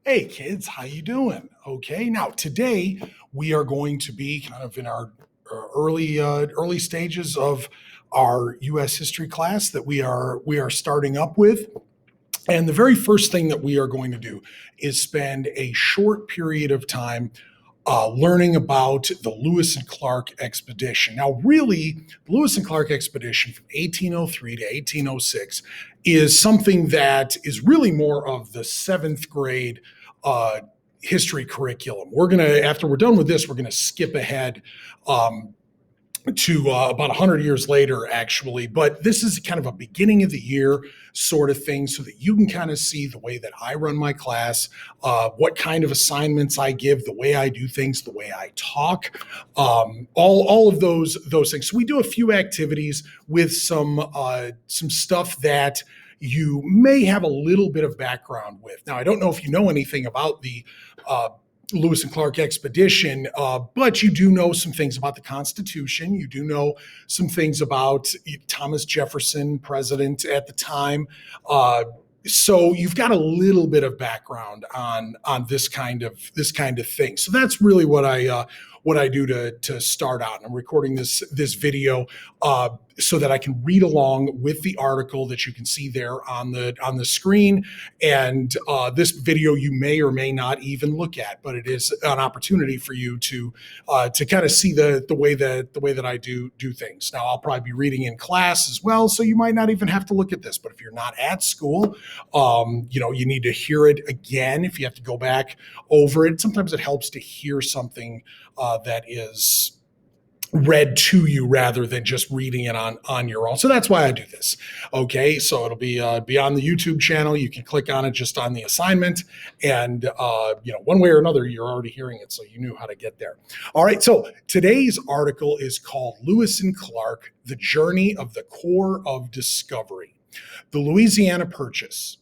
Hey kids, how you doing? Okay, now today we are going to be kind of in our early stages of our U.S. history class that we are starting up with. And the very first thing that we are going to do is spend a short period of time learning about the Lewis and Clark expedition. Now, really, the Lewis and Clark expedition from 1803 to 1806 is something that is really more of the seventh grade uh, history curriculum. After we're done with this, we're gonna skip ahead to about 100 years later, actually. But this is kind of a beginning of the year sort of thing so that you can kind of see the way that I run my class, what kind of assignments I give, the way I do things, the way I talk, all of those things. So we do a few activities with some stuff that you may have a little bit of background with. Now, I don't know if you know anything about the Lewis and Clark expedition, but you do know some things about the Constitution. You do know some things about Thomas Jefferson, president at the time. So you've got a little bit of background on this kind of thing. So that's really what I do to start out. And I'm recording this video so that I can read along with the article that you can see there on the screen. And this video you may or may not even look at, but it is an opportunity for you to kind of see the way that I do things. Now I'll probably be reading in class as well, so you might not even have to look at this. But if you're not at school, you need to hear it again. If you have to go back over it, sometimes it helps to hear something that is read to you rather than just reading it on your own. So that's why I do this. Okay, so it'll be on the YouTube channel. You can click on it just on the assignment, and one way or another, you're already hearing it, so you knew how to get there. All right, so today's article is called Lewis and Clark: The Journey of the Corps of Discovery, the Louisiana Purchase.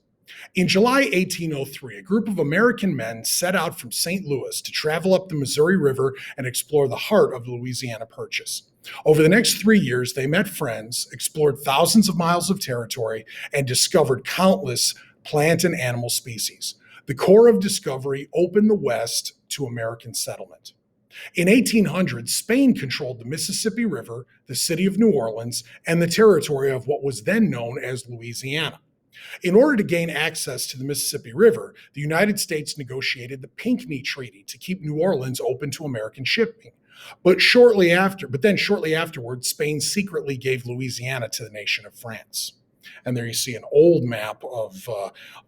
In July 1803, a group of American men set out from St. Louis to travel up the Missouri River and explore the heart of the Louisiana Purchase. Over the next 3 years, they met friends, explored thousands of miles of territory, and discovered countless plant and animal species. The Corps of Discovery opened the West to American settlement. In 1800, Spain controlled the Mississippi River, the city of New Orleans, and the territory of what was then known as Louisiana. In order to gain access to the Mississippi River, the United States negotiated the Pinckney Treaty to keep New Orleans open to American shipping. But shortly afterwards, Spain secretly gave Louisiana to the nation of France. And there you see an old map of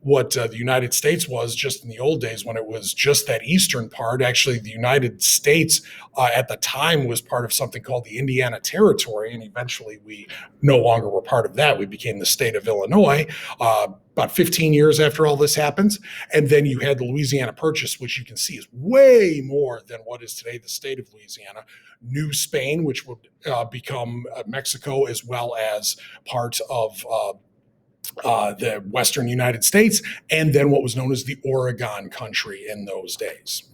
what the United States was just in the old days when it was just that eastern part. Actually, the United States at the time was part of something called the Indiana Territory, and eventually we no longer were part of that. We became the state of Illinois about 15 years after all this happens. And then you had the Louisiana Purchase, which you can see is way more than what is today the state of Louisiana. New Spain, which would become Mexico, as well as part of the Western United States, and then what was known as the Oregon Country in those days.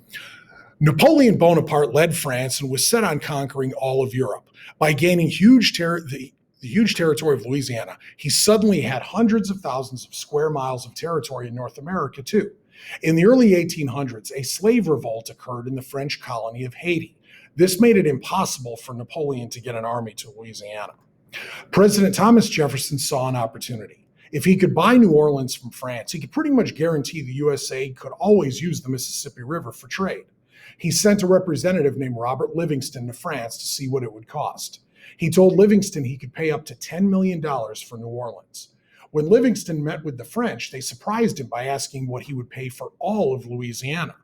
Napoleon Bonaparte led France and was set on conquering all of Europe. By gaining the huge territory of Louisiana, he suddenly had hundreds of thousands of square miles of territory in North America, too. In the early 1800s, a slave revolt occurred in the French colony of Haiti. This made it impossible for Napoleon to get an army to Louisiana. President Thomas Jefferson saw an opportunity. If he could buy New Orleans from France, he could pretty much guarantee the USA could always use the Mississippi River for trade. He sent a representative named Robert Livingston to France to see what it would cost. He told Livingston he could pay up to $10 million for New Orleans. When Livingston met with the French, they surprised him by asking what he would pay for all of Louisiana.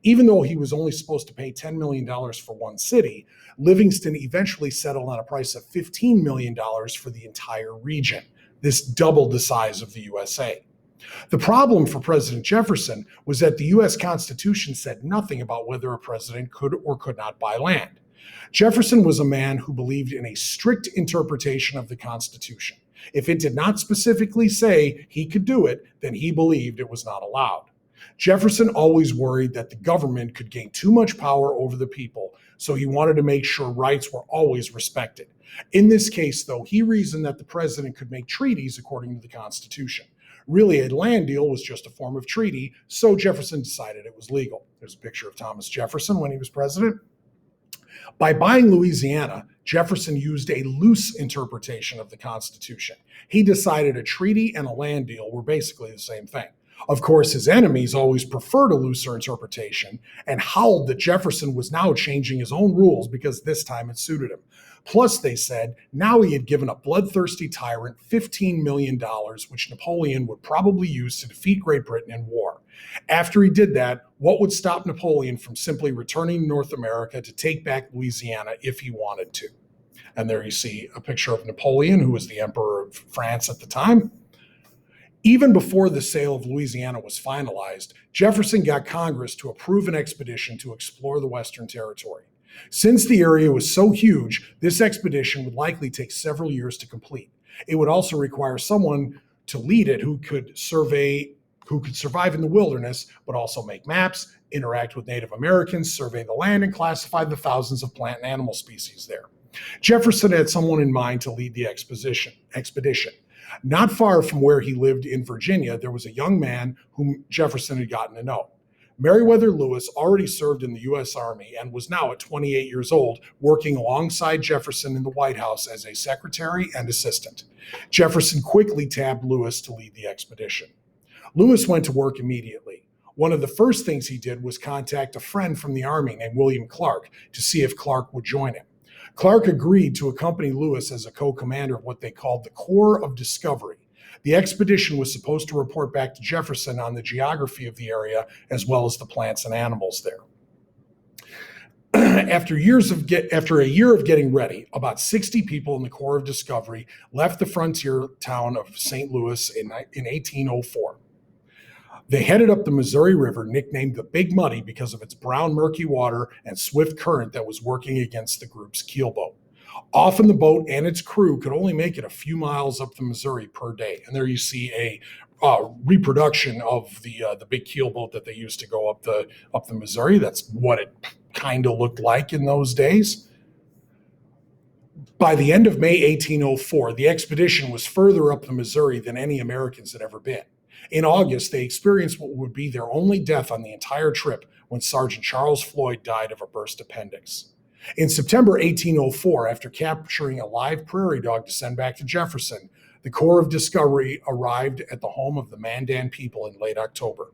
Even though he was only supposed to pay $10 million for one city, Livingston eventually settled on a price of $15 million for the entire region. This doubled the size of the USA. The problem for President Jefferson was that the U.S. Constitution said nothing about whether a president could or could not buy land. Jefferson was a man who believed in a strict interpretation of the Constitution. If it did not specifically say he could do it, then he believed it was not allowed. Jefferson always worried that the government could gain too much power over the people, so he wanted to make sure rights were always respected. In this case, though, he reasoned that the president could make treaties according to the Constitution. Really, a land deal was just a form of treaty, so Jefferson decided it was legal. There's a picture of Thomas Jefferson when he was president. By buying Louisiana, Jefferson used a loose interpretation of the Constitution. He decided a treaty and a land deal were basically the same thing. Of course, his enemies always preferred a looser interpretation and howled that Jefferson was now changing his own rules because this time it suited him. Plus, they said, now he had given a bloodthirsty tyrant $15 million, which Napoleon would probably use to defeat Great Britain in war. After he did that, what would stop Napoleon from simply returning to North America to take back Louisiana if he wanted to? And there you see a picture of Napoleon, who was the emperor of France at the time. Even before the sale of Louisiana was finalized, Jefferson got Congress to approve an expedition to explore the Western Territory. Since the area was so huge, this expedition would likely take several years to complete. It would also require someone to lead it who could survive in the wilderness, but also make maps, interact with Native Americans, survey the land, and classify the thousands of plant and animal species there. Jefferson had someone in mind to lead the expedition. Not far from where he lived in Virginia, there was a young man whom Jefferson had gotten to know. Meriwether Lewis already served in the U.S. Army and was now at 28 years old, working alongside Jefferson in the White House as a secretary and assistant. Jefferson quickly tabbed Lewis to lead the expedition. Lewis went to work immediately. One of the first things he did was contact a friend from the Army named William Clark to see if Clark would join him. Clark agreed to accompany Lewis as a co-commander of what they called the Corps of Discovery. The expedition was supposed to report back to Jefferson on the geography of the area as well as the plants and animals there. After a year of getting ready, about 60 people in the Corps of Discovery left the frontier town of St. Louis in 1804. They headed up the Missouri River, nicknamed the Big Muddy because of its brown, murky water and swift current that was working against the group's keelboat. Often the boat and its crew could only make it a few miles up the Missouri per day. And there you see a reproduction of the big keelboat that they used to go up the Missouri. That's what it kind of looked like in those days. By the end of May 1804, the expedition was further up the Missouri than any Americans had ever been. In August, they experienced what would be their only death on the entire trip when Sergeant Charles Floyd died of a burst appendix. In September 1804, after capturing a live prairie dog to send back to Jefferson, the Corps of Discovery arrived at the home of the Mandan people in late October.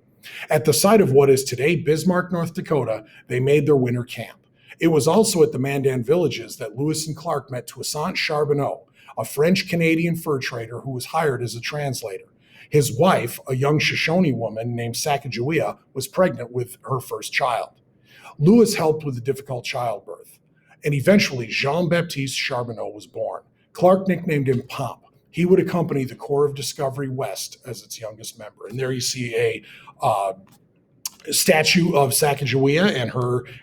At the site of what is today Bismarck, North Dakota, they made their winter camp. It was also at the Mandan villages that Lewis and Clark met Toussaint Charbonneau, a French-Canadian fur trader who was hired as a translator. His wife, a young Shoshone woman named Sacagawea, was pregnant with her first child. Lewis helped with the difficult childbirth, and eventually Jean-Baptiste Charbonneau was born. Clark nicknamed him Pomp. He would accompany the Corps of Discovery West as its youngest member. And there you see a statue of Sacagawea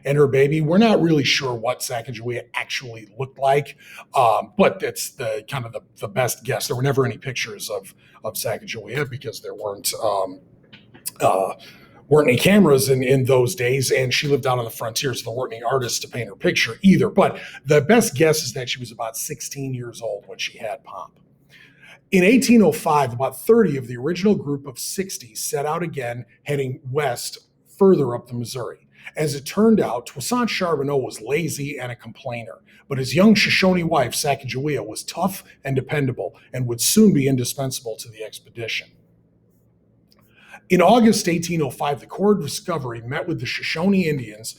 and her baby. We're not really sure what Sacagawea actually looked like, but it's the best guess. There were never any pictures of Sacagawea because there weren't any cameras in those days, and she lived out on the frontier, so there weren't any artists to paint her picture either. But the best guess is that she was about 16 years old when she had Pomp. In 1805, about 30 of the original group of 60 set out again, heading west further up the Missouri. As it turned out, Toussaint Charbonneau was lazy and a complainer, but his young Shoshone wife, Sacagawea, was tough and dependable and would soon be indispensable to the expedition. In August 1805, the Corps of Discovery met with the Shoshone Indians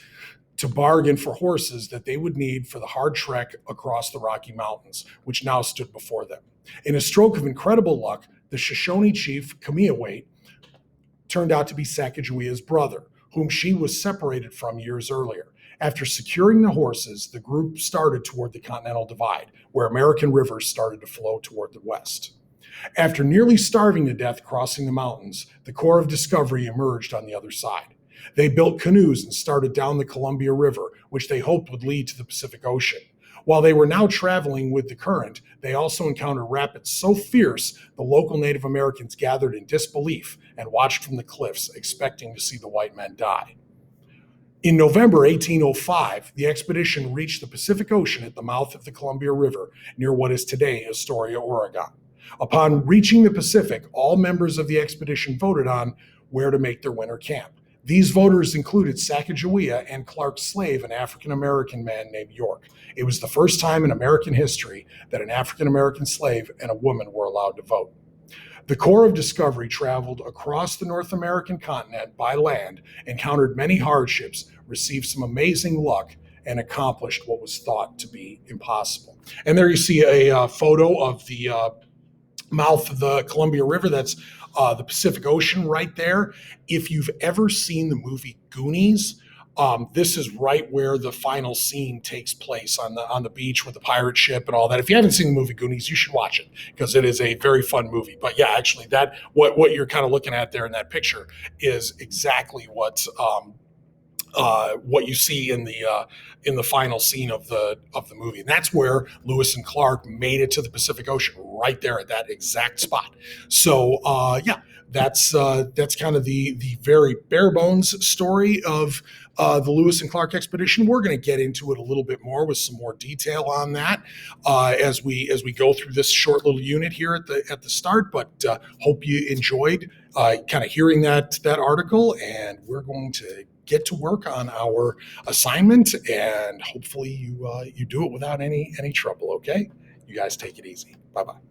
to bargain for horses that they would need for the hard trek across the Rocky Mountains, which now stood before them. In a stroke of incredible luck, the Shoshone chief, Kameawait, turned out to be Sacagawea's brother, whom she was separated from years earlier. After securing the horses, the group started toward the Continental Divide, where American rivers started to flow toward the west. After nearly starving to death crossing the mountains, the Corps of Discovery emerged on the other side. They built canoes and started down the Columbia River, which they hoped would lead to the Pacific Ocean. While they were now traveling with the current, they also encountered rapids so fierce the local Native Americans gathered in disbelief and watched from the cliffs, expecting to see the white men die. In November 1805, the expedition reached the Pacific Ocean at the mouth of the Columbia River, near what is today Astoria, Oregon. Upon reaching the Pacific, all members of the expedition voted on where to make their winter camp. These voters included Sacagawea and Clark's slave, an African American man named York. It was the first time in American history that an African American slave and a woman were allowed to vote. The Corps of Discovery traveled across the North American continent by land, encountered many hardships, received some amazing luck, and accomplished what was thought to be impossible. And there you see a photo of the mouth of the Columbia River. That's the Pacific Ocean right there. If you've ever seen the movie Goonies, this is right where the final scene takes place on the beach with the pirate ship and all that. If you haven't seen the movie Goonies, you should watch it because it is a very fun movie. But yeah, actually, that what you're kind of looking at there in that picture is exactly what you see in the final scene of the movie, and that's where Lewis and Clark made it to the Pacific Ocean, right there at that exact spot. So yeah, that's kind of the very bare bones story of the Lewis and Clark expedition. We're going to get into it a little bit more with some more detail on that as we go through this short little unit here at the start. But hope you enjoyed kind of hearing that article, and we're going to get to work on our assignment, and hopefully you do it without any trouble. Okay, you guys take it easy. Bye bye.